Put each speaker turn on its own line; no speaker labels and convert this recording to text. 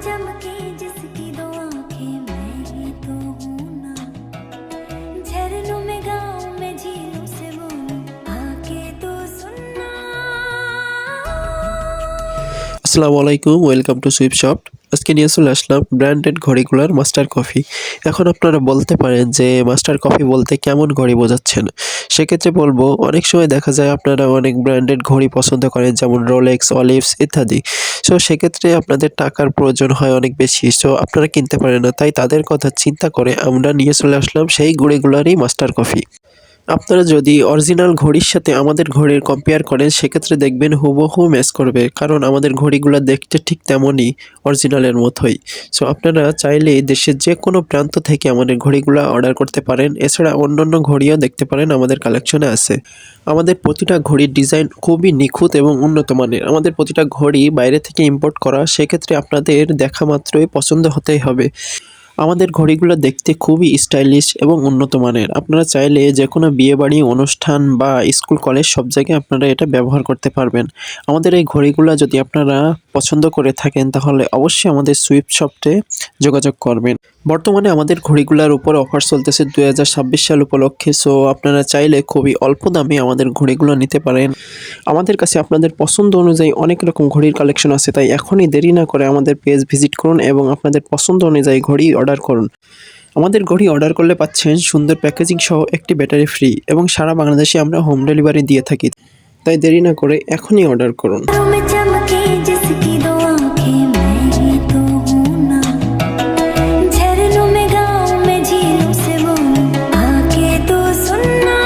चमके जिसकी दो आंखें मैं ही तो हूँ ना। झरनों में गाँव में झीलों से बोलूं आके तो सुनना।
আসসালামু আলাইকুম, ওয়েলকাম টু সুইপ শপ। আজকে নিয়ে চলে আসলাম ব্র্যান্ডেড ঘড়িগুলোর মাস্টার কফি। এখন আপনারা বলতে পারেন যে মাস্টার কফি বলতে কেমন ঘড়ি বোঝাচ্ছেন। সেক্ষেত্রে বলবো, অনেক সময় দেখা যায় আপনারা অনেক ব্র্যান্ডেড ঘড়ি পছন্দ করেন, যেমন রোলেক্স, অলিভস ইত্যাদি। সো সেক্ষেত্রে আপনাদের টাকার প্রয়োজন হয় অনেক বেশি, সো আপনারা কিনতে পারেন না। তাই তাদের কথা চিন্তা করে আমরা নিয়ে চলে আসলাম সেই ঘড়িগুলোরই মাস্টার কফি। আপনারা যদি অরিজিনাল ঘড়ির সাথে আমাদের ঘড়ির কম্পেয়ার করেন, সেক্ষেত্রে দেখবেন হুবহু ম্যাচ করবে, কারণ আমাদের ঘড়িগুলো দেখতে ঠিক তেমনই, অরিজিনালের মতোই। সো আপনারা চাইলে দেশের যে কোনো প্রান্ত থেকে আমাদের ঘড়িগুলো অর্ডার করতে পারেন। এছাড়া অন্যান্য ঘড়িও দেখতে পারেন, আমাদের কালেকশনে আছে। আমাদের প্রতিটা ঘড়ির ডিজাইন খুবই নিখুঁত এবং উন্নত মানের। আমাদের প্রতিটা ঘড়ি বাইরে থেকে ইম্পোর্ট করা, সেক্ষেত্রে আপনাদের দেখা মাত্রই পছন্দ হতেই হবে। আমাদের ঘড়িগুলো দেখতে খুবই স্টাইলিশ এবং উন্নত মানের। আপনারা চাইলে যে কোনো বিয়েবাড়ি, অনুষ্ঠান বা স্কুল, কলেজ সব জায়গায় আপনারা এটা ব্যবহার করতে পারবেন। আমাদের এই ঘড়িগুলো যদি আপনারা পছন্দ করে থাকেন, তাহলে অবশ্যই আমাদের সুইপ শপে যোগাযোগ করবেন। বর্তমানে আমাদের ঘড়িগুলোর উপর অফার চলতেছে 2026 সাল উপলক্ষে। সো আপনারা চাইলে খুবই অল্প দামে আমাদের ঘড়িগুলো নিতে পারেন। আমাদের কাছে আপনাদের পছন্দ অনুযায়ী অনেক রকম ঘড়ির কালেকশন আছে, তাই এখনই দেরি না করে আমাদের পেজ ভিজিট করুন এবং আপনাদের পছন্দ অনুযায়ী ঘড়ি অর্ডার করুন। আমাদের ঘড়ি অর্ডার করলে পাচ্ছেন সুন্দর প্যাকেজিং সহ একটি ব্যাটারি ফ্রি, এবং সারা বাংলাদেশে আমরা হোম ডেলিভারি দিয়ে থাকি। তাই দেরি না করে এখনই অর্ডার করুন।
झरनों में चमके जिसकी दो आंखें मैं ही तो हूँ ना। झरनों में गाँव में झीलों से बोलूं आके तो सुनना।